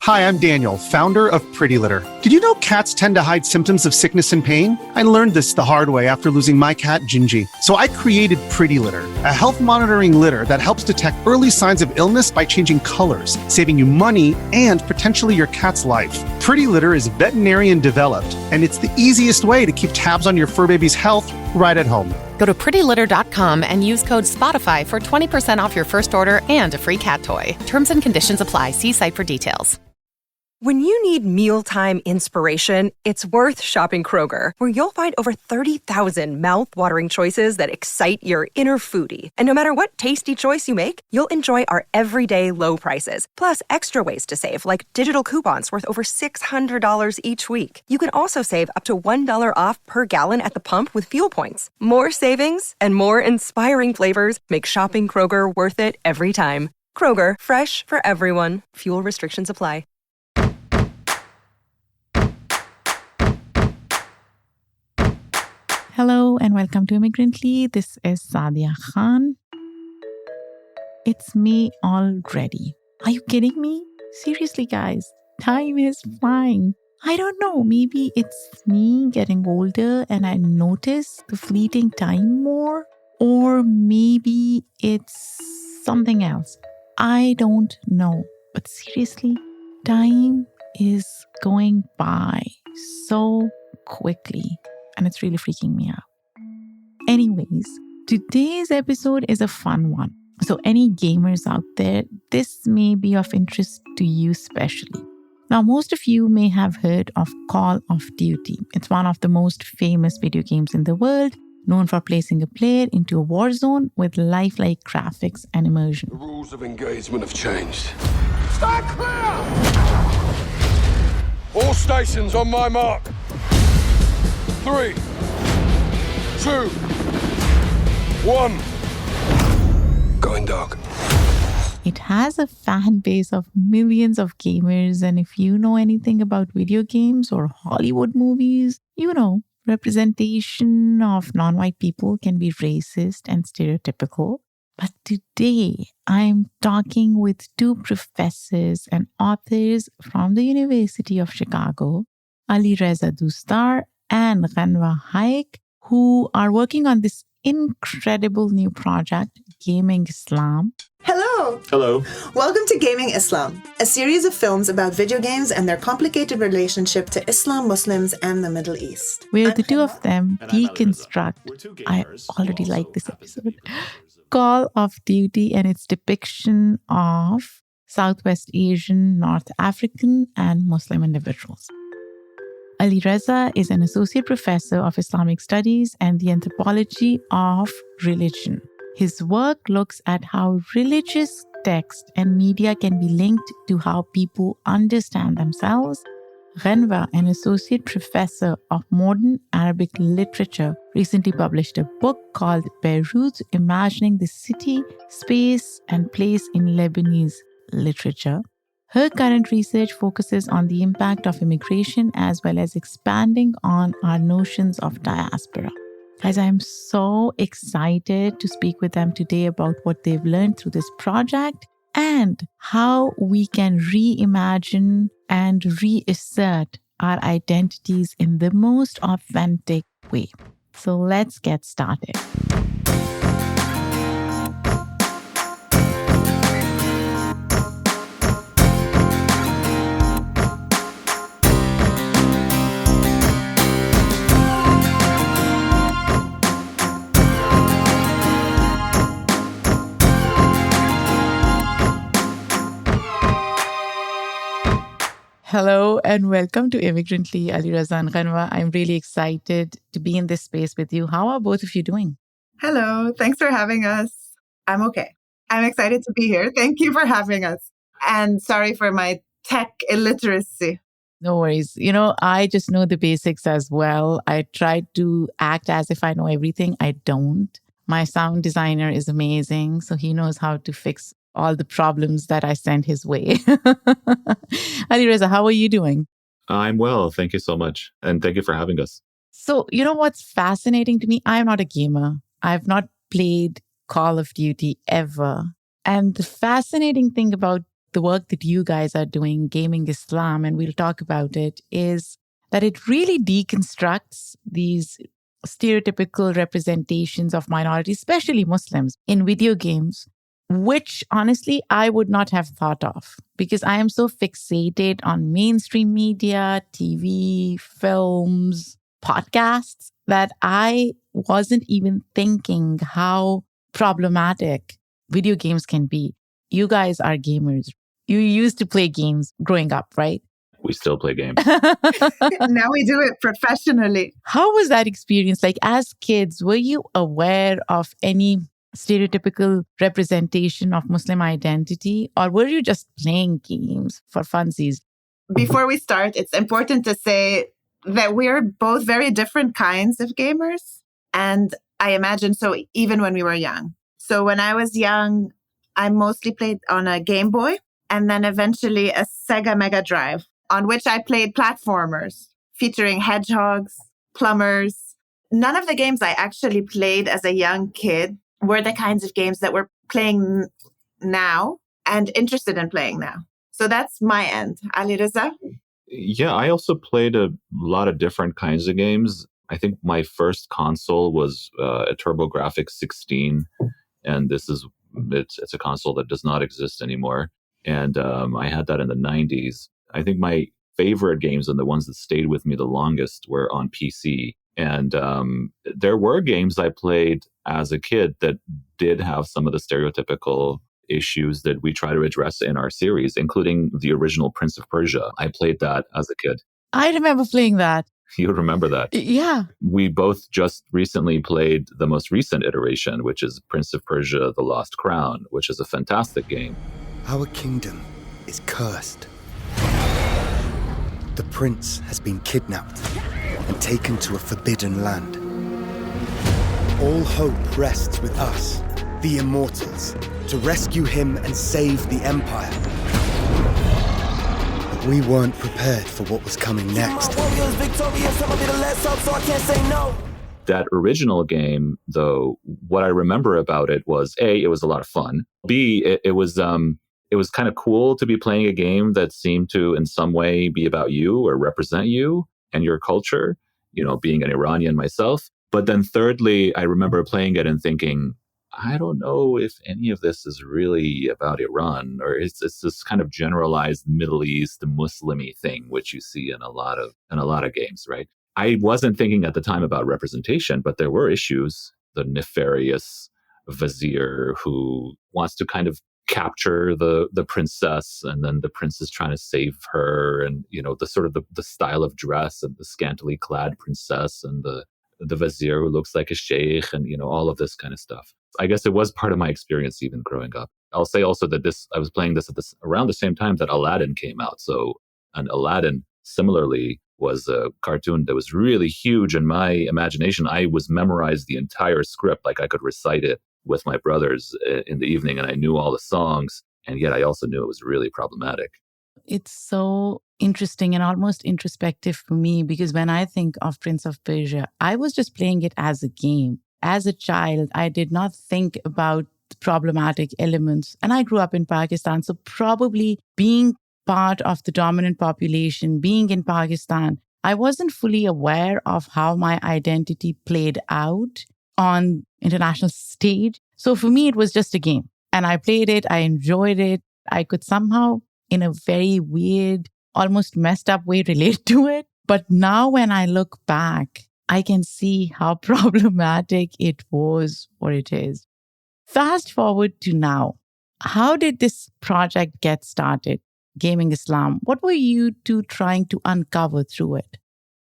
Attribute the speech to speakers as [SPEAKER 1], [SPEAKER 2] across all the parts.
[SPEAKER 1] Hi, I'm Daniel, founder of Pretty Litter. Did you know cats tend to hide symptoms of sickness and pain? I learned this the hard way after losing my cat, Gingy. So I created Pretty Litter, a health monitoring litter that helps detect early signs of illness by changing colors, saving you money and potentially your cat's life. Pretty Litter is veterinarian developed, and it's the easiest way to keep tabs on your fur baby's health right at home.
[SPEAKER 2] Go to prettylitter.com and use code SPOTIFY for 20% off your first order and a free cat toy. Terms and conditions apply. See site for details.
[SPEAKER 3] When you need mealtime inspiration, it's worth shopping Kroger, where you'll find over 30,000 mouth-watering choices that excite your inner foodie. And no matter what tasty choice you make, you'll enjoy our everyday low prices, plus extra ways to save, like digital coupons worth over $600 each week. You can also save up to $1 off per gallon at the pump with fuel points. More savings and more inspiring flavors make shopping Kroger worth it every time. Kroger, fresh for everyone. Fuel restrictions apply.
[SPEAKER 4] Hello and welcome to Immigrantly. This is Sadia Khan. It's May already. Are you kidding me? Seriously, guys, time is flying. I don't know, maybe it's me getting older and I notice the fleeting time more, or maybe it's something else. I don't know. But seriously, time is going by so quickly. And it's really freaking me out. Anyways, today's episode is a fun one. So any gamers out there, this may be of interest to you especially. Now, most of you may have heard of Call of Duty. It's one of the most famous video games in the world, known for placing a player into a war zone with lifelike graphics and immersion.
[SPEAKER 5] The rules of engagement have changed. Stand clear! All stations on my mark. 3, 2, 1. Going dark.
[SPEAKER 4] It has a fan base of millions of gamers, and if you know anything about video games or Hollywood movies, you know, representation of non-white people can be racist and stereotypical. But today, I'm talking with two professors and authors from the University of Chicago, Ali Reza Dostar and Ghanwa Haik, who are working on this incredible new project, Gaming Islam.
[SPEAKER 6] Hello!
[SPEAKER 7] Hello.
[SPEAKER 6] Welcome to Gaming Islam, a series of films about video games and their complicated relationship to Islam, Muslims, and the Middle East.
[SPEAKER 4] Where the two of them deconstruct, I already like this episode, Call of Duty and its depiction of Southwest Asian, North African, and Muslim individuals. Ali Reza is an associate professor of Islamic studies and the anthropology of religion. His work looks at how religious text and media can be linked to how people understand themselves. Ghanwa, an associate professor of modern Arabic literature, recently published a book called Beirut, Imagining the City, Space, and Place in Lebanese Literature. Her current research focuses on the impact of immigration as well as expanding on our notions of diaspora. Guys, I'm so excited to speak with them today about what they've learned through this project and how we can reimagine and reassert our identities in the most authentic way. So let's get started. Hello and welcome to Immigrantly, Ali Reza and Ghanwa. I'm really excited to be in this space with you. How are both of you doing?
[SPEAKER 8] Hello, thanks for having us. I'm okay. I'm excited to be here. Thank you for having us. And sorry for my tech illiteracy.
[SPEAKER 4] No worries. You know, I just know the basics as well. I try to act as if I know everything. I don't. My sound designer is amazing, so he knows how to fix all the problems that I send his way. Ali Reza, how are you doing?
[SPEAKER 7] I'm well. Thank you so much. And thank you for having us.
[SPEAKER 4] So, you know what's fascinating to me? I'm not a gamer. I've not played Call of Duty ever. And the fascinating thing about the work that you guys are doing, Gaming Islam, and we'll talk about it, is that it really deconstructs these stereotypical representations of minorities, especially Muslims, in video games, which honestly I would not have thought of because I am so fixated on mainstream media, TV, films, podcasts that I wasn't even thinking how problematic video games can be. You guys are gamers. You used to play games growing up, right?
[SPEAKER 7] We still play games.
[SPEAKER 8] Now we do it professionally.
[SPEAKER 4] How was that experience? Like as kids, were you aware of any stereotypical representation of Muslim identity, or were you just playing games for funsies?
[SPEAKER 8] Before we start, it's important to say that we're both very different kinds of gamers. And I imagine so even when we were young. So when I was young, I mostly played on a Game Boy and then eventually a Sega Mega Drive, on which I played platformers featuring hedgehogs, plumbers. None of the games I actually played as a young kid were the kinds of games that we're playing now and interested in playing now. So that's my end. Ali Reza?
[SPEAKER 7] Yeah, I also played a lot of different kinds of games. I think my first console was a TurboGrafx 16, and it's a console that does not exist anymore. And I had that in the 90s. I think my favorite games and the ones that stayed with me the longest were on PC. And there were games I played as a kid that did have some of the stereotypical issues that we try to address in our series, including the original Prince of Persia. I played that as a kid.
[SPEAKER 4] I remember playing that.
[SPEAKER 7] You remember that?
[SPEAKER 4] Yeah.
[SPEAKER 7] We both just recently played the most recent iteration, which is Prince of Persia, The Lost Crown, which is a fantastic game.
[SPEAKER 9] Our kingdom is cursed. The prince has been kidnapped and taken to a forbidden land. All hope rests with us, the immortals, to rescue him and save the Empire. But we weren't prepared for what was coming next.
[SPEAKER 7] That original game, though, what I remember about it was A, it was a lot of fun. B, it was kind of cool to be playing a game that seemed to in some way be about you or represent you and your culture, being an Iranian myself. But then thirdly, I remember playing it and thinking, I don't know if any of this is really about Iran, or it's this kind of generalized Middle East Muslim-y thing, which you see in a lot of games, right? I wasn't thinking at the time about representation, but there were issues. The nefarious vizier who wants to kind of capture the princess, and then the prince is trying to save her, and the sort of the style of dress and the scantily clad princess, and the vizier who looks like a sheikh, and all of this kind of stuff. I guess it was part of my experience even growing up. I'll say also that I was playing this around the same time that Aladdin came out. And Aladdin similarly was a cartoon that was really huge in my imagination. I was memorized the entire script, like I could recite it with my brothers in the evening, and I knew all the songs, and yet I also knew it was really problematic.
[SPEAKER 4] It's so interesting and almost introspective for me because when I think of Prince of Persia, I was just playing it as a game. As a child, I did not think about the problematic elements. And I grew up in Pakistan, so probably being part of the dominant population, being in Pakistan, I wasn't fully aware of how my identity played out on international stage. So for me, it was just a game. And I played it, I enjoyed it. I could somehow, in a very weird, almost messed up way, relate to it. But now when I look back, I can see how problematic it was or it is. Fast forward to now. How did this project get started? Gaming Islam. What were you two trying to uncover through it?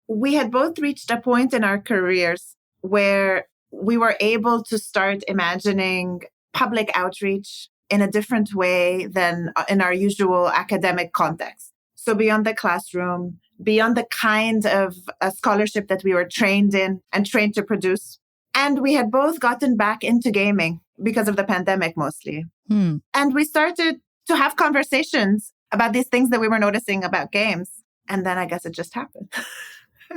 [SPEAKER 8] We had both reached a point in our careers where we were able to start imagining public outreach in a different way than in our usual academic context. So beyond the classroom, beyond the kind of a scholarship that we were trained in and trained to produce. And we had both gotten back into gaming because of the pandemic mostly. And we started to have conversations about these things that we were noticing about games. And then I guess it just happened.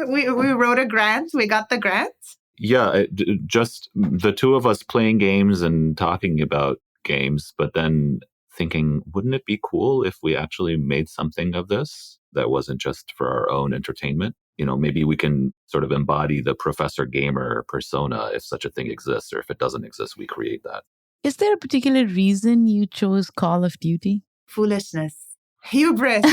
[SPEAKER 8] we wrote a grant. We got the grant.
[SPEAKER 7] Yeah, just the two of us playing games and talking about games, but then thinking, wouldn't it be cool if we actually made something of this that wasn't just for our own entertainment? Maybe we can sort of embody the Professor Gamer persona if such a thing exists, or if it doesn't exist, we create that.
[SPEAKER 4] Is there a particular reason you chose Call of Duty?
[SPEAKER 8] Foolishness. Hubris.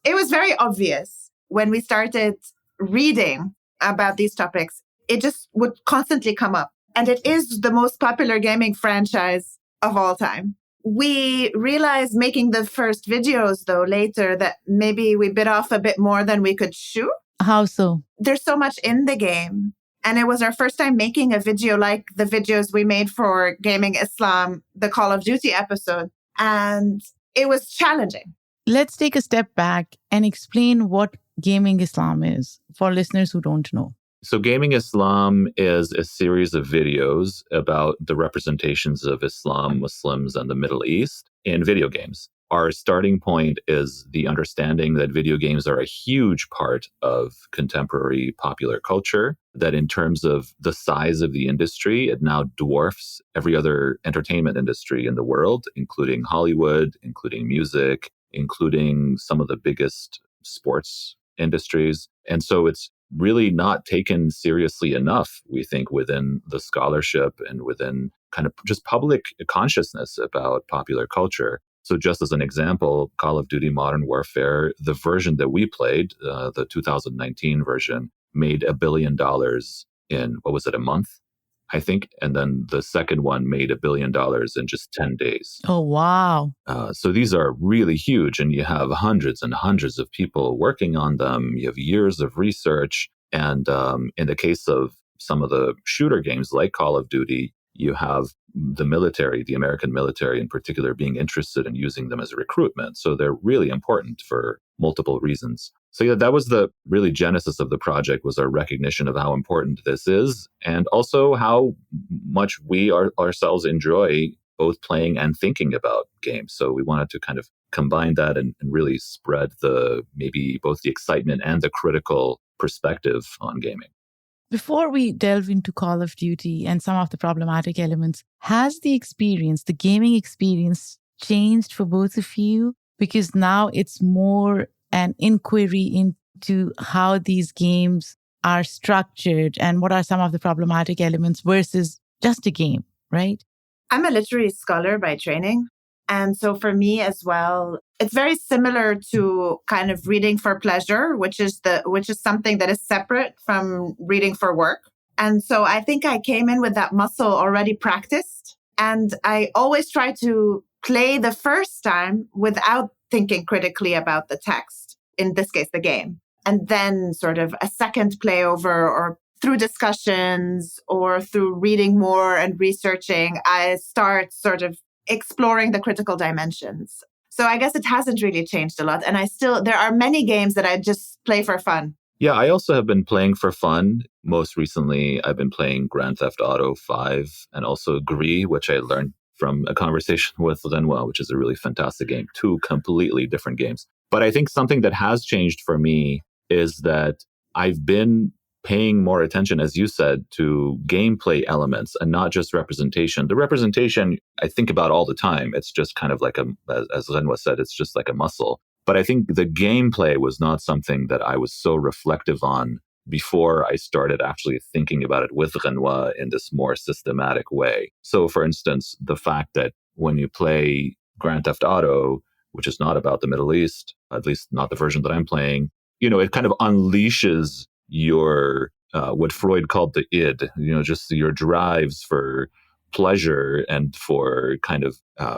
[SPEAKER 8] It was very obvious when we started reading about these topics. It just would constantly come up. And it is the most popular gaming franchise of all time. We realized making the first videos, though, later that maybe we bit off a bit more than we could chew.
[SPEAKER 4] How so?
[SPEAKER 8] There's so much in the game. And it was our first time making a video like the videos we made for Gaming Islam, the Call of Duty episode. And it was challenging.
[SPEAKER 4] Let's take a step back and explain what Gaming Islam is for listeners who don't know.
[SPEAKER 7] So Gaming Islam is a series of videos about the representations of Islam, Muslims, and the Middle East in video games. Our starting point is the understanding that video games are a huge part of contemporary popular culture, that in terms of the size of the industry, it now dwarfs every other entertainment industry in the world, including Hollywood, including music, including some of the biggest sports industries. And so it's really not taken seriously enough, we think, within the scholarship and within kind of just public consciousness about popular culture. So just as an example, Call of Duty Modern Warfare, the version that we played, the 2019 version, made $1 billion in, what was it, a month, I think? And then the second one made $1 billion in just 10 days.
[SPEAKER 4] Oh, wow.
[SPEAKER 7] So these are really huge, and you have hundreds and hundreds of people working on them. You have years of research. And in the case of some of the shooter games like Call of Duty, you have the military, the American military in particular, being interested in using them as recruitment. So they're really important for multiple reasons. So yeah, that was the really genesis of the project, was our recognition of how important this is, and also how much we ourselves enjoy both playing and thinking about games. So we wanted to kind of combine that and really spread maybe both the excitement and the critical perspective on gaming.
[SPEAKER 4] Before we delve into Call of Duty and some of the problematic elements, has the gaming experience changed for both of you? Because now it's more an inquiry into how these games are structured and what are some of the problematic elements versus just a game, right?
[SPEAKER 8] I'm a literary scholar by training. And so for me as well, it's very similar to kind of reading for pleasure, which is something that is separate from reading for work. And so I think I came in with that muscle already practiced. And I always try to play the first time without thinking critically about the text, in this case, the game. And then sort of a second play over, or through discussions or through reading more and researching, I start sort of exploring the critical dimensions. So I guess it hasn't really changed a lot. And there are many games that I just play for fun.
[SPEAKER 7] Yeah, I also have been playing for fun. Most recently, I've been playing Grand Theft Auto 5 and also Gris, which I learned from a conversation with Renoir, which is a really fantastic game. 2 completely different games. But I think something that has changed for me is that I've been paying more attention, as you said, to gameplay elements and not just representation. The representation I think about all the time. It's just kind of like as Renoir said, it's just like a muscle. But I think the gameplay was not something that I was so reflective on before I started actually thinking about it with Renoir in this more systematic way. So for instance, the fact that when you play Grand Theft Auto, which is not about the Middle East, at least not the version that I'm playing, it kind of unleashes your, what Freud called the id, just your drives for pleasure and for kind of,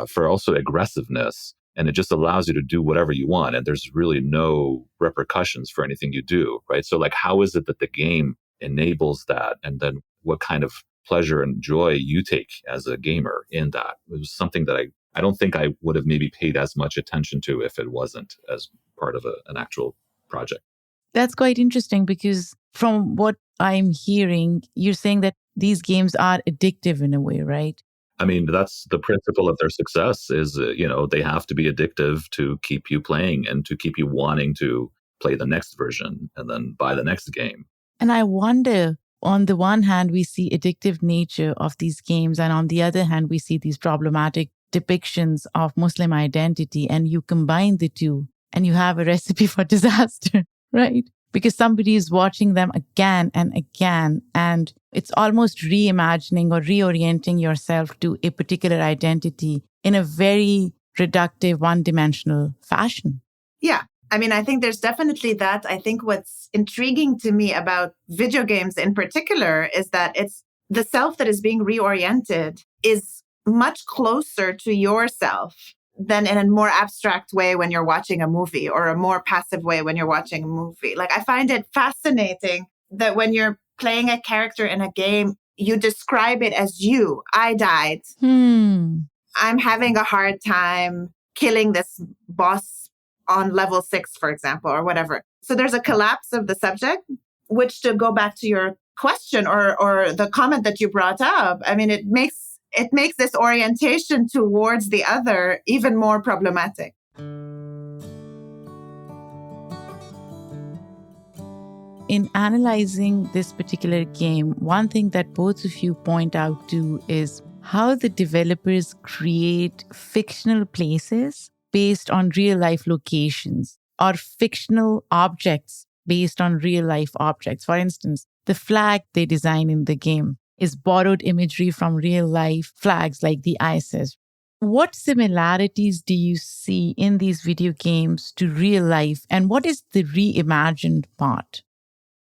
[SPEAKER 7] for also aggressiveness. And it just allows you to do whatever you want. And there's really no repercussions for anything you do, right? So like, how is it that the game enables that? And then what kind of pleasure and joy you take as a gamer in that? It was something that I don't think I would have maybe paid as much attention to if it wasn't as part of an actual project.
[SPEAKER 4] That's quite interesting, because from what I'm hearing, you're saying that these games are addictive in a way, right?
[SPEAKER 7] I mean, that's the principle of their success is, they have to be addictive to keep you playing and to keep you wanting to play the next version and then buy the next game.
[SPEAKER 4] And I wonder, on the one hand, we see addictive nature of these games, and on the other hand, we see these problematic depictions of Muslim identity and you combine the two and you have a recipe for disaster, right? Because somebody is watching them again and again, and it's almost reimagining or reorienting yourself to a particular identity in a very reductive, one-dimensional fashion.
[SPEAKER 8] Yeah. I mean, I think there's definitely that. I think what's intriguing to me about video games in particular is that it's the self that is being reoriented is much closer to yourself than in a more abstract way when you're watching a movie, or a more passive way when you're watching a movie. Like, I find it fascinating that when you're playing a character in a game, you describe it as you. I died. I'm having a hard time killing this boss on level 6, for example, or whatever. So there's a collapse of the subject, which, to go back to your question or the comment that you brought up, I mean, it makes this orientation towards the other even more problematic.
[SPEAKER 4] In analyzing this particular game, one thing that both of you point out to is how the developers create fictional places based on real-life locations, or fictional objects based on real-life objects. For instance, the flag they design in the game is borrowed imagery from real-life flags like the ISIS. What similarities do you see in these video games to real life, and what is the reimagined part?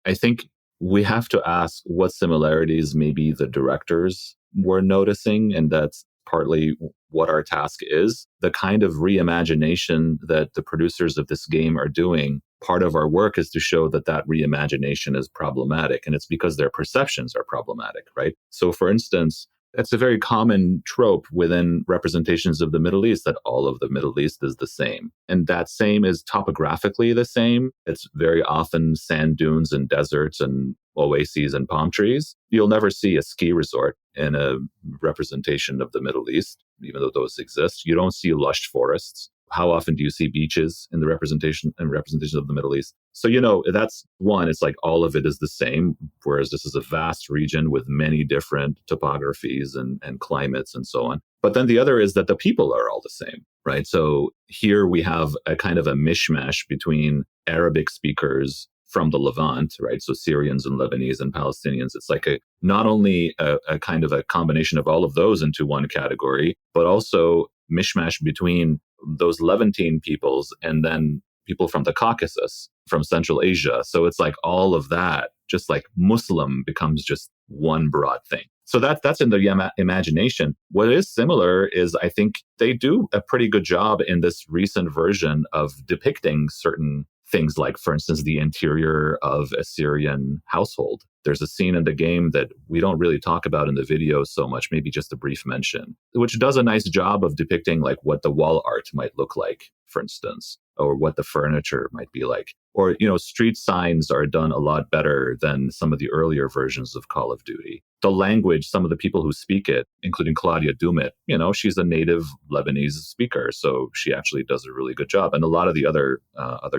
[SPEAKER 7] I think we have to ask what similarities maybe the directors were noticing, and that's partly what our task is. The kind of reimagination that the producers of this game are doing, part of our work is to show that that reimagination is problematic, and it's because their perceptions are problematic, right? So for instance, it's a very common trope within representations of the Middle East that all of the Middle East is the same. And that same is topographically the same. It's very often sand dunes and deserts and oases and palm trees. You'll never see a ski resort in a representation of the Middle East, even though those exist. You don't see lush forests. How often do you see beaches in the representation of the Middle East? So, that's one. It's like all of it is the same, whereas this is a vast region with many different topographies and climates and so on. But then the other is that the people are all the same, right? So here we have a kind of a mishmash between Arabic speakers from the Levant, right? So Syrians and Lebanese and Palestinians. It's like not only a kind of a combination of all of those into one category, but also mishmash between those Levantine peoples and then people from the Caucasus, from Central Asia. So it's like all of that, just like Muslim becomes just one broad thing. So that's in the imagination. What is similar is I think they do a pretty good job in this recent version of depicting certain things, like, for instance, the interior of a Syrian household. There's a scene in the game that we don't really talk about in the video so much, maybe just a brief mention, which does a nice job of depicting like what the wall art might look like, for instance, or what the furniture might be like. Or, street signs are done a lot better than some of the earlier versions of Call of Duty. The language, some of the people who speak it, including Claudia Dumit, she's a native Lebanese speaker, so she actually does a really good job. And a lot of the other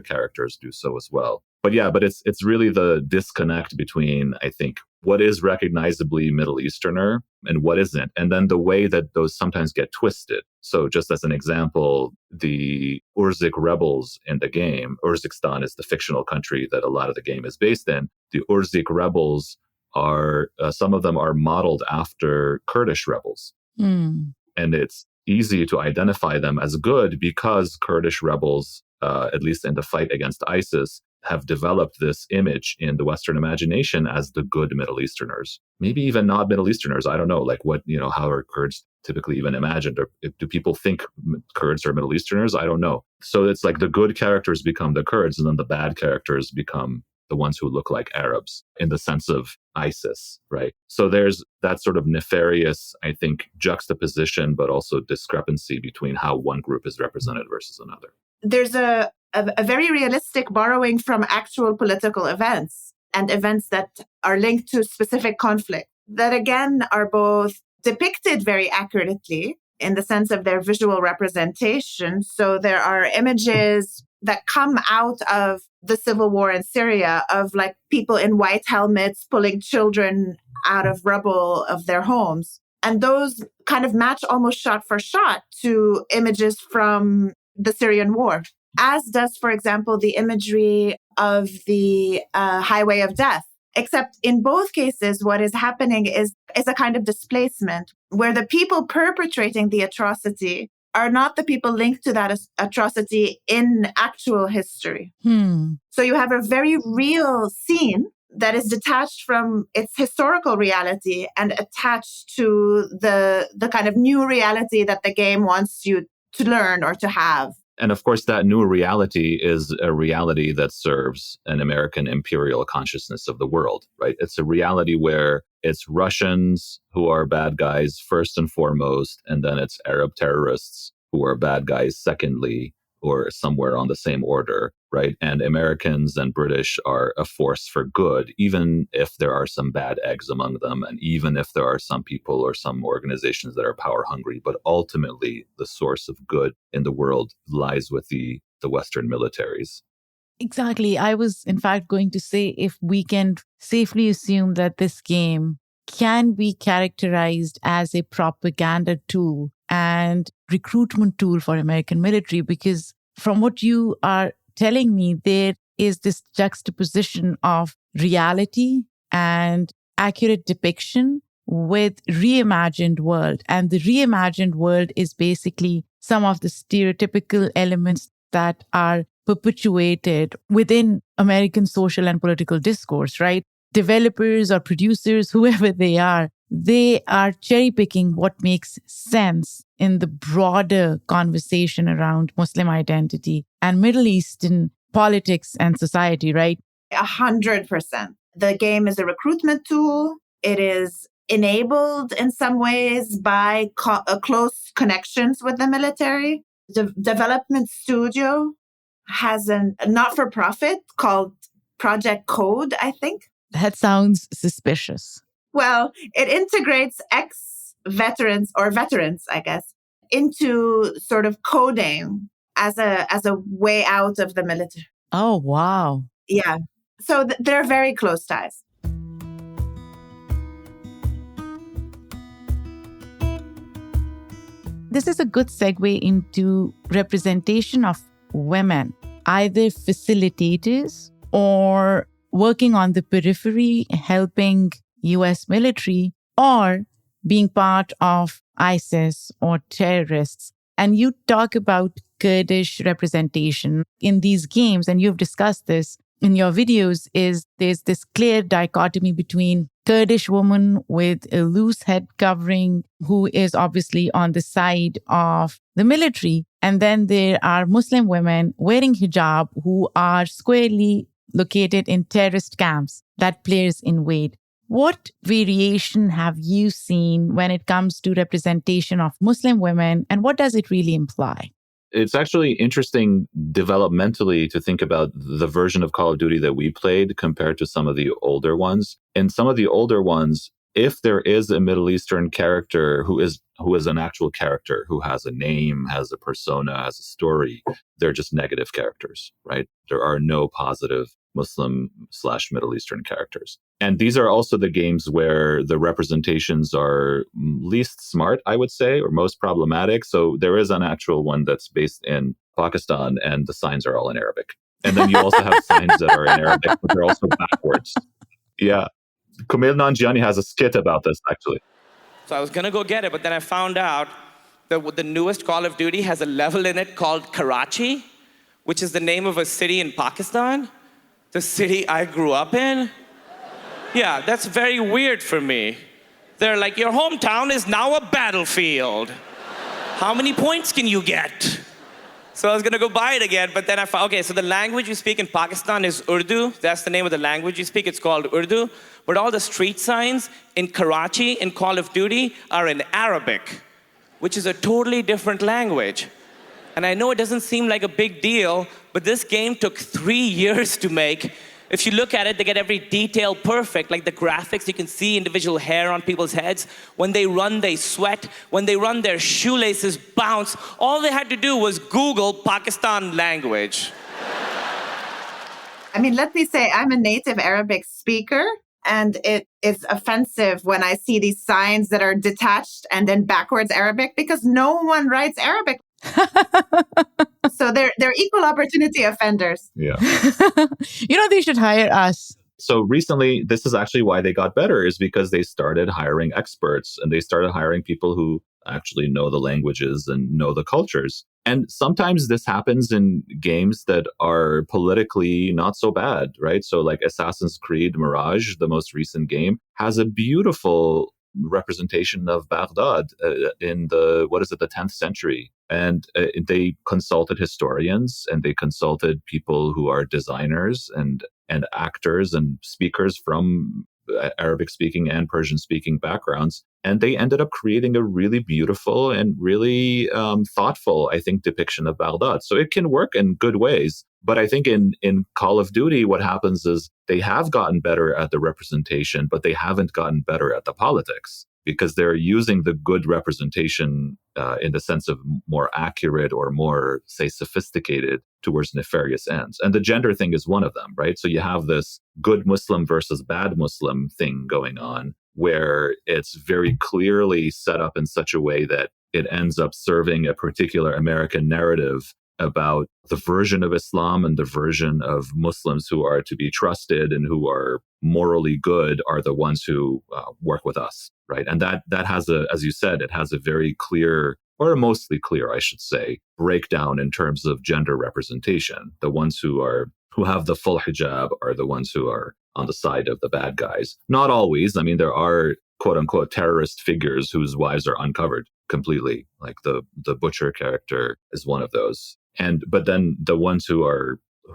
[SPEAKER 7] characters do so as well. But it's really the disconnect between, I think, what is recognizably Middle Easterner and what isn't. And then the way that those sometimes get twisted. So just as an example, the Urzik rebels in the game, Urzikistan is the fictional country that a lot of the game is based in. The Urzik rebels are, some of them are modeled after Kurdish rebels. And it's easy to identify them as good because Kurdish rebels, at least in the fight against ISIS, have developed this image in the Western imagination as the good Middle Easterners. Maybe even not Middle Easterners. I don't know, like what, how are Kurds typically even imagined? Or do people think Kurds are Middle Easterners? I don't know. So it's like the good characters become the Kurds, and then the bad characters become the ones who look like Arabs in the sense of ISIS, right? So there's that sort of nefarious, I think, juxtaposition, but also discrepancy between how one group is represented versus another.
[SPEAKER 8] There's a very realistic borrowing from actual political events and events that are linked to specific conflict that, again, are both depicted very accurately in the sense of their visual representation. So there are images that come out of the civil war in Syria of like people in white helmets pulling children out of rubble of their homes. And those kind of match almost shot for shot to images from the Syrian war, as does, for example, the imagery of the Highway of Death. Except in both cases, what is happening is a kind of displacement where the people perpetrating the atrocity are not the people linked to that atrocity in actual history. So you have a very real scene that is detached from its historical reality and attached to the kind of new reality that the game wants you to learn or to have.
[SPEAKER 7] And of course, that new reality is a reality that serves an American imperial consciousness of the world, right? It's a reality where it's Russians who are bad guys first and foremost, and then it's Arab terrorists who are bad guys secondly, or somewhere on the same order, right? And Americans and British are a force for good, even if there are some bad eggs among them, and even if there are some people or some organizations that are power hungry. But ultimately, the source of good in the world lies with the Western militaries.
[SPEAKER 4] Exactly. I was, in fact, going to say if we can safely assume that this game can be characterized as a propaganda tool and recruitment tool for American military, because from what you are telling me, there is this juxtaposition of reality and accurate depiction with reimagined world. And the reimagined world is basically some of the stereotypical elements that are perpetuated within American social and political discourse, right? Developers or producers, whoever they are cherry picking what makes sense in the broader conversation around Muslim identity and Middle Eastern politics and society, right?
[SPEAKER 8] 100%. The game is a recruitment tool. It is enabled in some ways by close connections with the military. The development studio has a not-for-profit called Project Code, I think.
[SPEAKER 4] That sounds suspicious.
[SPEAKER 8] Well, it integrates ex-veterans or veterans, I guess, into sort of coding as a way out of the military.
[SPEAKER 4] Oh, wow.
[SPEAKER 8] Yeah. So they're very close ties.
[SPEAKER 4] This is a good segue into representation of women, either facilitators or working on the periphery, helping US military, or being part of ISIS or terrorists. And you talk about Kurdish representation in these games, and you've discussed this in your videos, there's this clear dichotomy between Kurdish woman with a loose head covering who is obviously on the side of the military. And then there are Muslim women wearing hijab who are squarely located in terrorist camps that players invade. What variation have you seen when it comes to representation of Muslim women, and what does it really imply?
[SPEAKER 7] It's actually interesting developmentally to think about the version of Call of Duty that we played compared to some of the older ones. In some of the older ones, if there is a Middle Eastern character who is an actual character, who has a name, has a persona, has a story, they're just negative characters, right? There are no positive Muslim/Middle Eastern characters. And these are also the games where the representations are least smart, I would say, or most problematic. So there is an actual one that's based in Pakistan, and the signs are all in Arabic. And then you also have signs that are in Arabic, but they're also backwards. Yeah. Kumail Nanjiani has a skit about this, actually.
[SPEAKER 10] So I was going to go get it, but then I found out that the newest Call of Duty has a level in it called Karachi, which is the name of a city in Pakistan, the city I grew up in. Yeah, that's very weird for me. They're like, your hometown is now a battlefield. How many points can you get? So I was gonna go buy it again, but then I found, okay, so the language you speak in Pakistan is Urdu. That's the name of the language you speak. It's called Urdu. But all the street signs in Karachi, in Call of Duty, are in Arabic, which is a totally different language. And I know it doesn't seem like a big deal, but this game took 3 years to make. If you look at it, they get every detail perfect, like the graphics, you can see individual hair on people's heads. When they run, they sweat. When they run, their shoelaces bounce. All they had to do was Google Pakistan language.
[SPEAKER 8] I mean, let me say, I'm a native Arabic speaker, And it is offensive when I see these signs that are detached and then backwards Arabic because no one writes Arabic. So they're equal opportunity offenders.
[SPEAKER 7] Yeah.
[SPEAKER 4] They should hire us.
[SPEAKER 7] So recently, this is actually why they got better, is because they started hiring experts and they started hiring people who actually know the languages and know the cultures. And sometimes this happens in games that are politically not so bad, right? So like Assassin's Creed Mirage, the most recent game, has a beautiful representation of Baghdad in the 10th century. And they consulted historians and they consulted people who are designers and actors and speakers from Arabic speaking and Persian speaking backgrounds. And they ended up creating a really beautiful and really thoughtful, I think, depiction of Baghdad. So it can work in good ways. But I think in Call of Duty, what happens is they have gotten better at the representation, but they haven't gotten better at the politics because they're using the good representation in the sense of more accurate or more, say, sophisticated towards nefarious ends. And the gender thing is one of them, right? So you have this good Muslim versus bad Muslim thing going on, where it's very clearly set up in such a way that it ends up serving a particular American narrative about the version of Islam and the version of Muslims who are to be trusted and who are morally good are the ones who work with us, right? And that has as you said, it has a very clear, or mostly clear, I should say, breakdown in terms of gender representation. The ones who have the full hijab are the ones who are on the side of the bad guys. Not always. I mean, there are quote unquote terrorist figures whose wives are uncovered completely. Like the butcher character is one of those. But then the ones who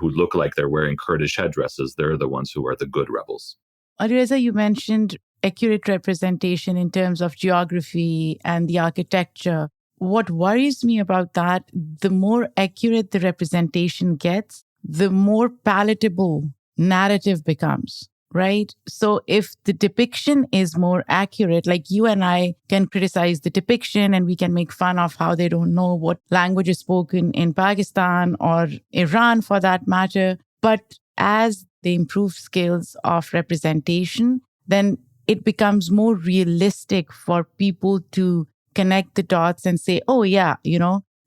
[SPEAKER 7] look like they're wearing Kurdish headdresses, they're the ones who are the good rebels.
[SPEAKER 4] Alireza, you mentioned accurate representation in terms of geography and the architecture. What worries me about that, the more accurate the representation gets, the more palatable narrative becomes, right? So if the depiction is more accurate, like you and I can criticize the depiction and we can make fun of how they don't know what language is spoken in Pakistan or Iran for that matter. But as they improve skills of representation, then it becomes more realistic for people to connect the dots and say, oh yeah,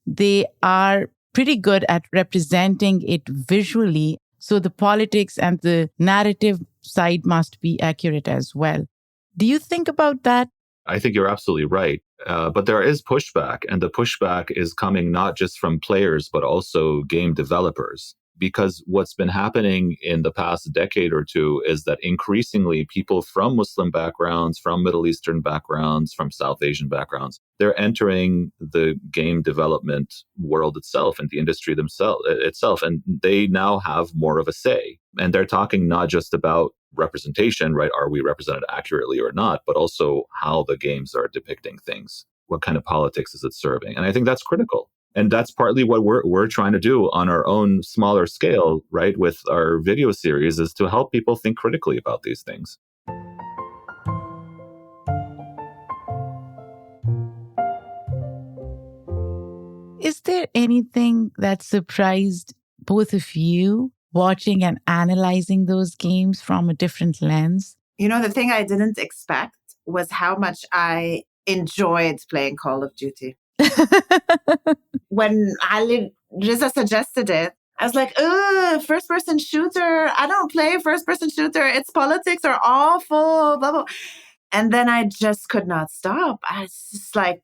[SPEAKER 4] they are pretty good at representing it visually. So the politics and the narrative side must be accurate as well. Do you think about that?
[SPEAKER 7] I think you're absolutely right. But there is pushback, and the pushback is coming not just from players, but also game developers. Because what's been happening in the past decade or two is that increasingly people from Muslim backgrounds, from Middle Eastern backgrounds, from South Asian backgrounds, they're entering the game development world itself and the industry itself. And they now have more of a say. And they're talking not just about representation, right? Are we represented accurately or not? But also how the games are depicting things. What kind of politics is it serving? And I think that's critical. And that's partly what we're trying to do on our own smaller scale, right, with our video series, is to help people think critically about these things.
[SPEAKER 4] Is there anything that surprised both of you watching and analyzing those games from a different lens?
[SPEAKER 8] The thing I didn't expect was how much I enjoyed playing Call of Duty. When Riza suggested it, I was like, first-person shooter. I don't play first-person shooter. Its politics are awful, blah, blah. And then I just could not stop. I was just like,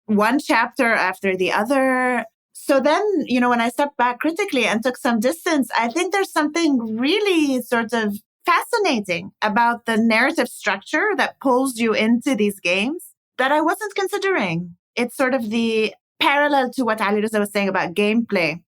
[SPEAKER 8] one chapter after the other. So then, when I stepped back critically and took some distance, I think there's something really sort of fascinating about the narrative structure that pulls you into these games that I wasn't considering. It's sort of the parallel to what Alireza was saying about gameplay,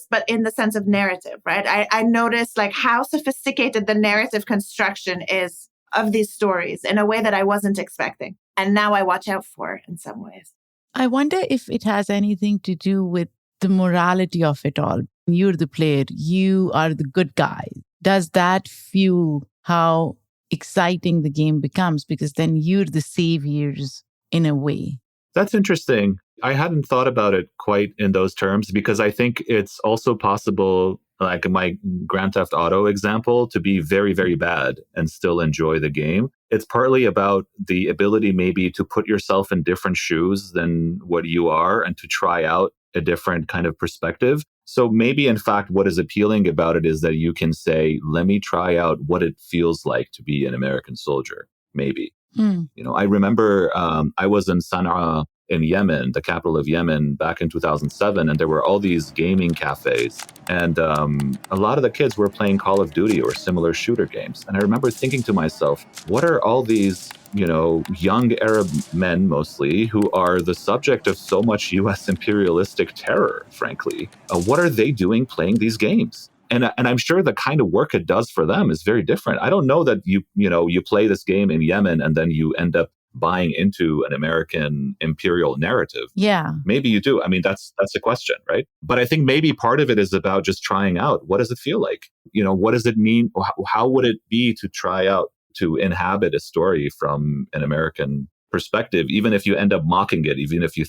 [SPEAKER 8] but in the sense of narrative, right? I noticed like how sophisticated the narrative construction is of these stories in a way that I wasn't expecting. And now I watch out for it in some ways.
[SPEAKER 4] I wonder if it has anything to do with the morality of it all. You're the player. You are the good guy. Does that fuel how exciting the game becomes? Because then you're the saviors in a way.
[SPEAKER 7] That's interesting. I hadn't thought about it quite in those terms because I think it's also possible like my Grand Theft Auto example, to be very, very bad and still enjoy the game. It's partly about the ability maybe to put yourself in different shoes than what you are and to try out a different kind of perspective. So maybe, in fact, what is appealing about it is that you can say, let me try out what it feels like to be an American soldier, maybe. I remember I was in Sana'a in Yemen, the capital of Yemen, back in 2007, and there were all these gaming cafes. And a lot of the kids were playing Call of Duty or similar shooter games. And I remember thinking to myself, what are all these, young Arab men mostly, who are the subject of so much US imperialistic terror, frankly? What are they doing playing these games? And I'm sure the kind of work it does for them is very different. I don't know that you play this game in Yemen and then you end up buying into an American imperial narrative.
[SPEAKER 4] Yeah.
[SPEAKER 7] Maybe you do. I mean, that's a question, right? But I think maybe part of it is about just trying out. What does it feel like? What does it mean? How would it be to try out, to inhabit a story from an American perspective, even if you end up mocking it, even if you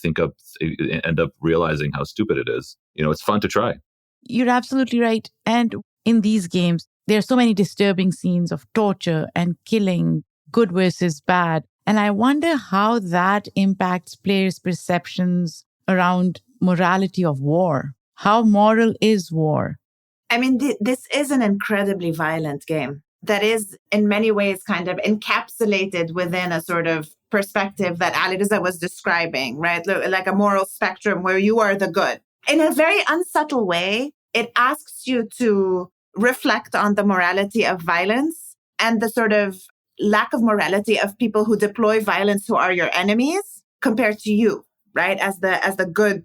[SPEAKER 7] end up realizing how stupid it is? It's fun to try.
[SPEAKER 4] You're absolutely right. And in these games, there are so many disturbing scenes of torture and killing, good versus bad. And I wonder how that impacts players' perceptions around morality of war. How moral is war?
[SPEAKER 8] I mean, this is an incredibly violent game that is in many ways kind of encapsulated within a sort of perspective that Alireza was describing, right? Like a moral spectrum where you are the good. In a very unsubtle way, it asks you to reflect on the morality of violence and the sort of lack of morality of people who deploy violence, who are your enemies, compared to you, right? As the good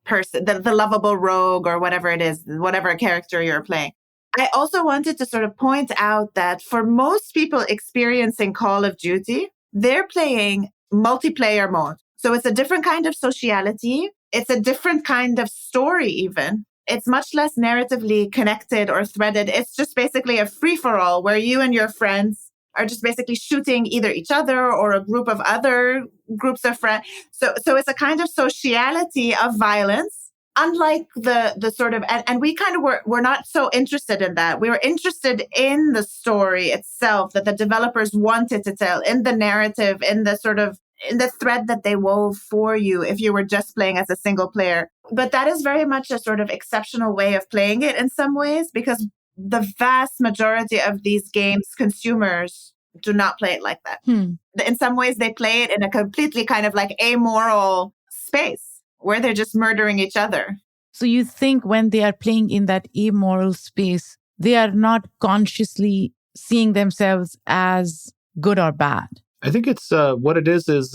[SPEAKER 8] person, the lovable rogue or whatever it is, whatever character you're playing. I also wanted to sort of point out that for most people experiencing Call of Duty, they're playing multiplayer mode. So it's a different kind of sociality. It's a different kind of story even. It's much less narratively connected or threaded. It's just basically a free-for-all where you and your friends are just basically shooting either each other or a group of other groups of friends. So it's a kind of sociality of violence, unlike the sort of, and we kind of were not so interested in that. We were interested in the story itself that the developers wanted to tell, in the narrative, in the sort of, in the thread that they wove for you if you were just playing as a single player. But that is very much a sort of exceptional way of playing it in some ways, because the vast majority of these games consumers do not play it like that. In some ways, they play it in a completely kind of like amoral space where they're just murdering each other.
[SPEAKER 4] So you think when they are playing in that amoral space, they are not consciously seeing themselves as good or bad?
[SPEAKER 7] I think it's what it is it's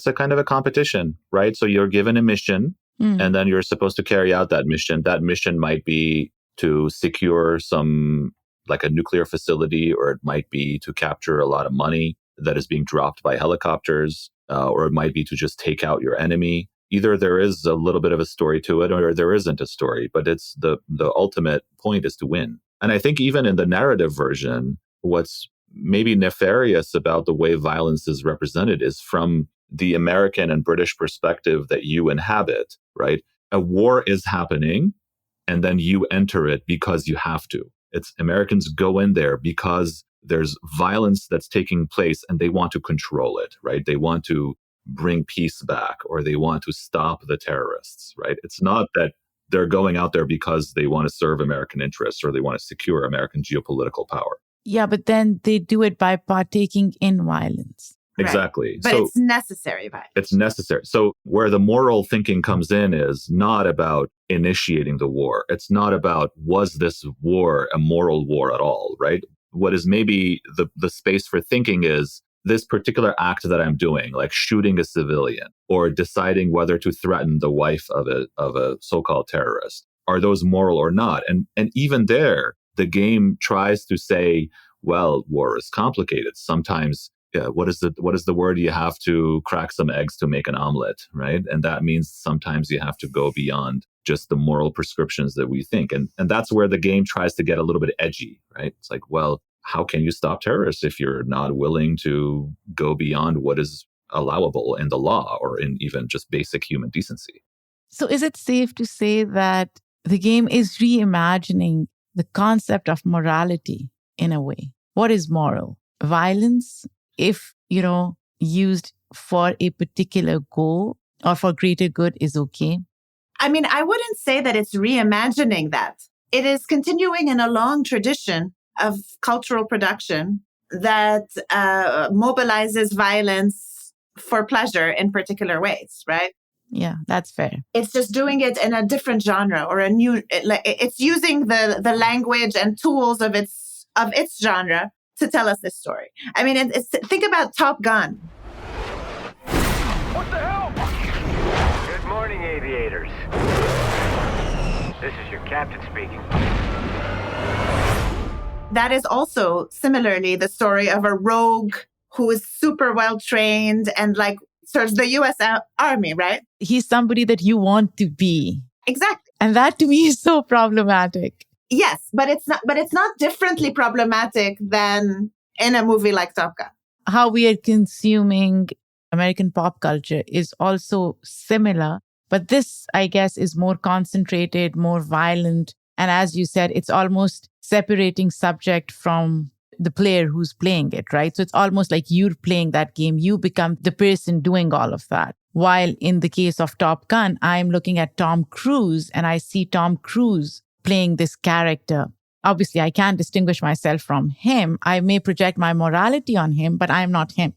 [SPEAKER 7] a kind of a competition, right? So you're given a mission and then you're supposed to carry out that mission. That mission might be to secure some, like a nuclear facility, or it might be to capture a lot of money that is being dropped by helicopters, or it might be to just take out your enemy. Either there is a little bit of a story to it or there isn't a story, but it's the ultimate point is to win. And I think even in the narrative version, what's maybe nefarious about the way violence is represented is from the American and British perspective that you inhabit, right? A war is happening and then you enter it because you have to. It's Americans go in there because there's violence that's taking place and they want to control it, right? They want to bring peace back or they want to stop the terrorists, right? It's not that they're going out there because they want to serve American interests or they want to secure American geopolitical power.
[SPEAKER 4] Yeah, but then they do it by partaking in violence.
[SPEAKER 7] Exactly.
[SPEAKER 8] Right. But
[SPEAKER 7] so
[SPEAKER 8] it's necessary violence.
[SPEAKER 7] It's necessary. So where the moral thinking comes in is not about initiating the war. It's not about, was this war a moral war at all, right? What is maybe the space for thinking is this particular act that I'm doing, like shooting a civilian or deciding whether to threaten the wife of a so-called terrorist. Are those moral or not? And even there, the game tries to say, well, war is complicated. Sometimes, what is the word? You have to crack some eggs to make an omelet, right? And that means sometimes you have to go beyond just the moral prescriptions that we think. And that's where the game tries to get a little bit edgy, right? It's like, well, how can you stop terrorists if you're not willing to go beyond what is allowable in the law or in even just basic human decency?
[SPEAKER 4] So is it safe to say that the game is reimagining the concept of morality in a way. What is moral? Violence, if, used for a particular goal or for greater good, is okay.
[SPEAKER 8] I mean, I wouldn't say that it's reimagining that. It is continuing in a long tradition of cultural production that mobilizes violence for pleasure in particular ways, right?
[SPEAKER 4] Yeah, that's fair.
[SPEAKER 8] It's just doing it in a different genre or a new. It's using the language and tools of its genre to tell us this story. I mean, think about Top Gun.
[SPEAKER 5] What the hell?
[SPEAKER 11] Good morning, aviators. This is your captain speaking.
[SPEAKER 8] That is also similarly the story of a rogue who is super well trained and serves the U.S. Army, right?
[SPEAKER 4] He's somebody that you want to be.
[SPEAKER 8] Exactly.
[SPEAKER 4] And that to me is so problematic.
[SPEAKER 8] Yes, but it's not differently problematic than in a movie like Top Gun.
[SPEAKER 4] How we are consuming American pop culture is also similar, but this, I guess, is more concentrated, more violent. And as you said, it's almost separating subject from the player who's playing it, right? So it's almost like you're playing that game. You become the person doing all of that. While in the case of Top Gun, I'm looking at Tom Cruise and I see Tom Cruise playing this character. Obviously, I can't distinguish myself from him. I may project my morality on him, but I'm not him.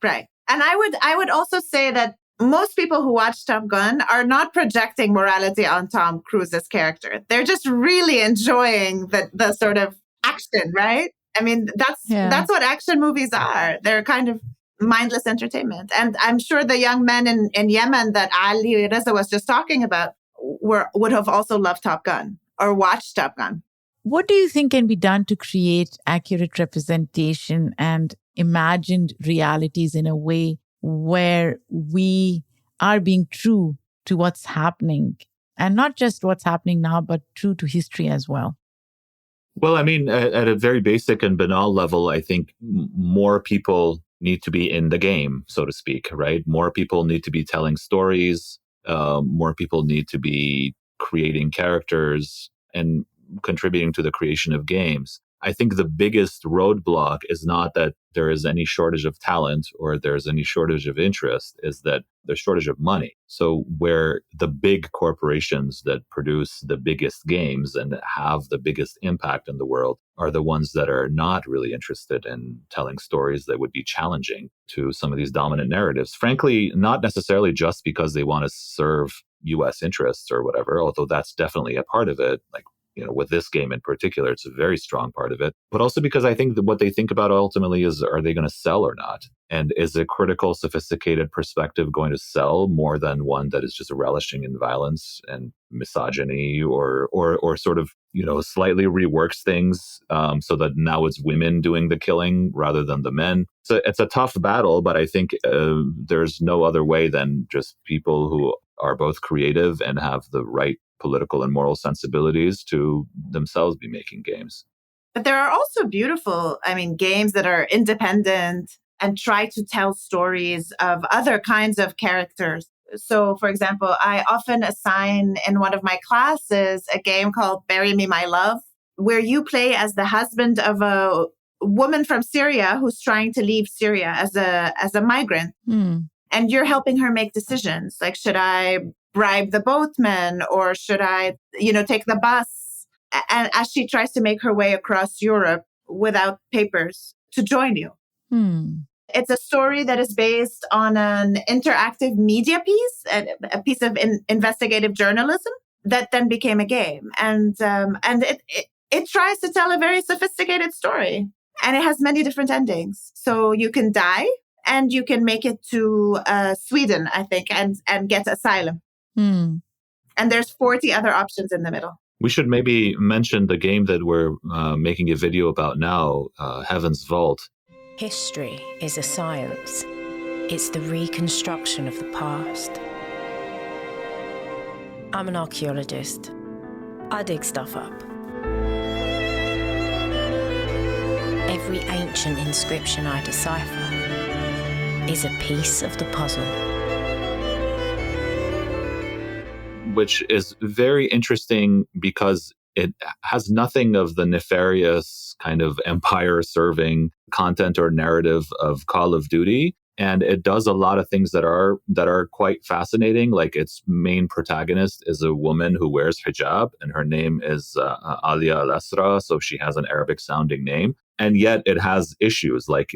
[SPEAKER 8] Right. And I would also say that most people who watch Top Gun are not projecting morality on Tom Cruise's character. They're just really enjoying the sort of action, right? I mean, that's what action movies are. They're kind of mindless entertainment. And I'm sure the young men in Yemen that Ali Reza was just talking about would have also loved Top Gun or watched Top Gun.
[SPEAKER 4] What do you think can be done to create accurate representation and imagined realities in a way where we are being true to what's happening? And not just what's happening now, but true to history as well.
[SPEAKER 7] Well, I mean, at a very basic and banal level, I think more people need to be in the game, so to speak, right? More people need to be telling stories. More people need to be creating characters and contributing to the creation of games. I think the biggest roadblock is not that there is any shortage of talent or there's any shortage of interest, is that there's shortage of money. So where the big corporations that produce the biggest games and have the biggest impact in the world are the ones that are not really interested in telling stories that would be challenging to some of these dominant narratives. Frankly, not necessarily just because they want to serve US interests or whatever, although that's definitely a part of it. Like, with this game in particular, it's a very strong part of it. But also because I think that what they think about ultimately is, are they going to sell or not? And is a critical, sophisticated perspective going to sell more than one that is just relishing in violence and misogyny or sort of, slightly reworks things so that now it's women doing the killing rather than the men? So it's a tough battle, but I think there's no other way than just people who are both creative and have the right political and moral sensibilities to themselves be making games.
[SPEAKER 8] But there are also beautiful, games that are independent and try to tell stories of other kinds of characters. So, for example, I often assign in one of my classes a game called Bury Me, My Love, where you play as the husband of a woman from Syria who's trying to leave Syria as a migrant. And you're helping her make decisions. Like, should I bribe the boatman or should I, take the bus? And as she tries to make her way across Europe without papers to join you. It's a story that is based on an interactive media piece, a piece of investigative journalism that then became a game. And it tries to tell a very sophisticated story. And it has many different endings. So you can die and you can make it to Sweden, I think, and get asylum. And there's 40 other options in the middle.
[SPEAKER 7] We should maybe mention the game that we're making a video about now, Heaven's Vault.
[SPEAKER 12] History is a science. It's the reconstruction of the past. I'm an archaeologist. I dig stuff up. Every ancient inscription I decipher is a piece of the puzzle.
[SPEAKER 7] which is very interesting because it has nothing of the nefarious kind of empire-serving content or narrative of Call of Duty. And it does a lot of things that are quite fascinating. Like its main protagonist is a woman who wears hijab, and her name is Alia Al-Asra, so she has an Arabic-sounding name. And yet it has issues like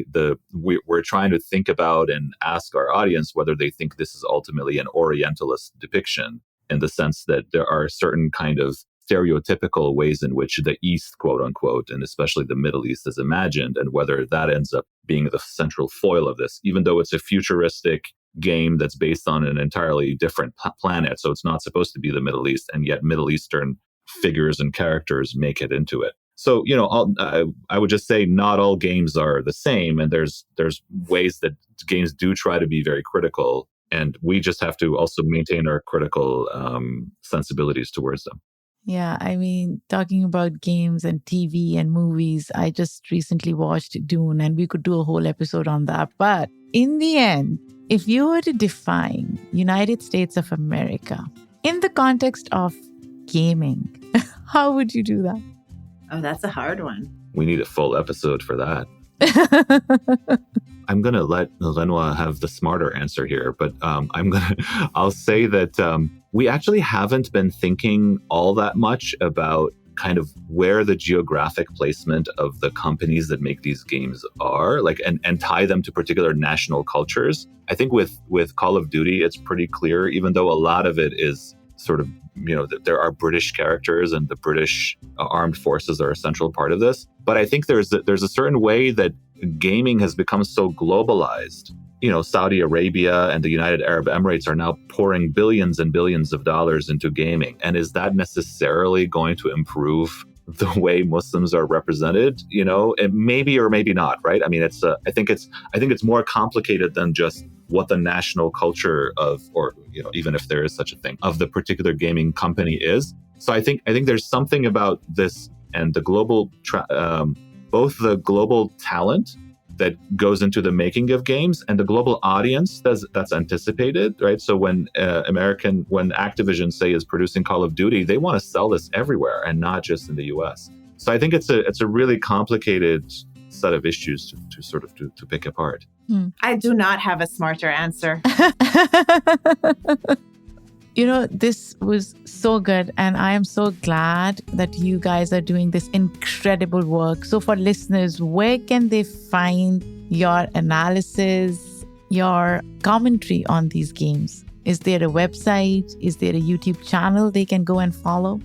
[SPEAKER 7] we're trying to think about and ask our audience whether they think this is ultimately an Orientalist depiction, in the sense that there are certain kind of stereotypical ways in which the East, quote unquote, and especially the Middle East is imagined, and whether that ends up being the central foil of this, even though it's a futuristic game that's based on an entirely different planet. So it's not supposed to be the Middle East, and yet Middle Eastern figures and characters make it into it. So, I would just say not all games are the same, and there's ways that games do try to be very critical, and we just have to also maintain our critical sensibilities towards them.
[SPEAKER 4] Yeah, I mean, talking about games and TV and movies, I just recently watched Dune, and we could do a whole episode on that. But in the end, if you were to define United States of America in the context of gaming, how would you do that?
[SPEAKER 8] Oh, that's a hard one.
[SPEAKER 7] We need a full episode for that. I'm going to let Ghenwa have the smarter answer here, but I'll say that we actually haven't been thinking all that much about kind of where the geographic placement of the companies that make these games are, like, and tie them to particular national cultures. I think with Call of Duty, it's pretty clear, even though a lot of it is sort of, that there are British characters and the British armed forces are a central part of this. But I think there's a certain way that gaming has become so globalized. Saudi Arabia and the United Arab Emirates are now pouring billions and billions of dollars into gaming. And is that necessarily going to improve the way Muslims are represented? It maybe or maybe not, right? I mean, I think it's more complicated than just what the national culture of, or even if there is such a thing, of the particular gaming company is. So I think there's something about this and the global, both the global talent that goes into the making of games and the global audience that's anticipated, right? So when Activision, say, is producing Call of Duty, they want to sell this everywhere and not just in the US. So I think it's a really complicated set of issues to pick apart.
[SPEAKER 8] I do not have a smarter answer.
[SPEAKER 4] This was so good, and I am so glad that you guys are doing this incredible work. So for listeners, where can they find your analysis, your commentary on these games? Is there a website? Is there a YouTube channel they can go and follow?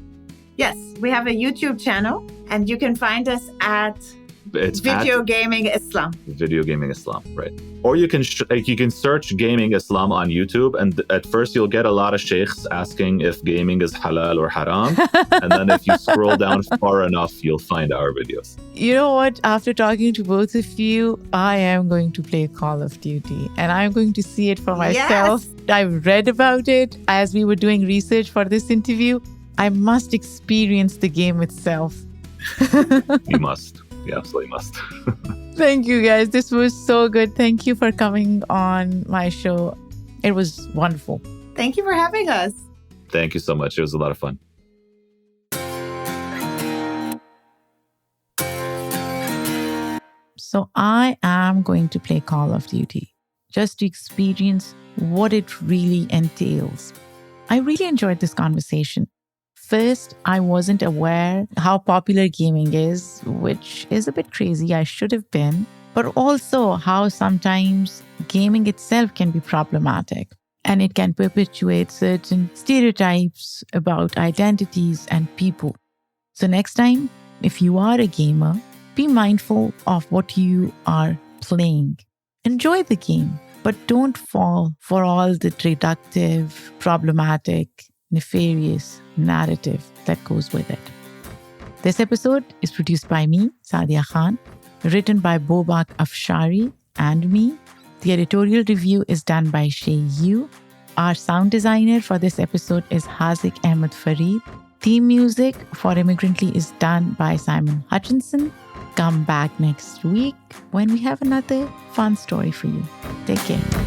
[SPEAKER 8] Yes, we have a YouTube channel, and you can find us at Video Gaming Islam.
[SPEAKER 7] Video Gaming Islam, right. Or you can search Gaming Islam on YouTube, and at first you'll get a lot of sheikhs asking if gaming is halal or haram. And then if you scroll down far enough, you'll find our videos.
[SPEAKER 4] You know what? After talking to both of you, I am going to play Call of Duty, and I'm going to see it for myself. Yes. I've read about it as we were doing research for this interview. I must experience the game itself.
[SPEAKER 7] You must. You absolutely must.
[SPEAKER 4] Thank you, guys. This was so good. Thank you for coming on my show. It was wonderful.
[SPEAKER 8] Thank you for having us.
[SPEAKER 7] Thank you so much. It was a lot of fun.
[SPEAKER 4] So I am going to play Call of Duty just to experience what it really entails. I really enjoyed this conversation. First, I wasn't aware how popular gaming is, which is a bit crazy. I should have been. But also how sometimes gaming itself can be problematic, and it can perpetuate certain stereotypes about identities and people. So next time, if you are a gamer, be mindful of what you are playing. Enjoy the game, but don't fall for all the reductive, problematic, nefarious narrative that goes with it. This episode is produced by me, Sadia Khan, written by Bobak Afshari and me. The editorial review is done by Shay Yu. Our sound designer for this episode is Hazik Ahmed Fareed. Theme music for Immigrantly is done by Simon Hutchinson. Come back next week when we have another fun story for you. Take care.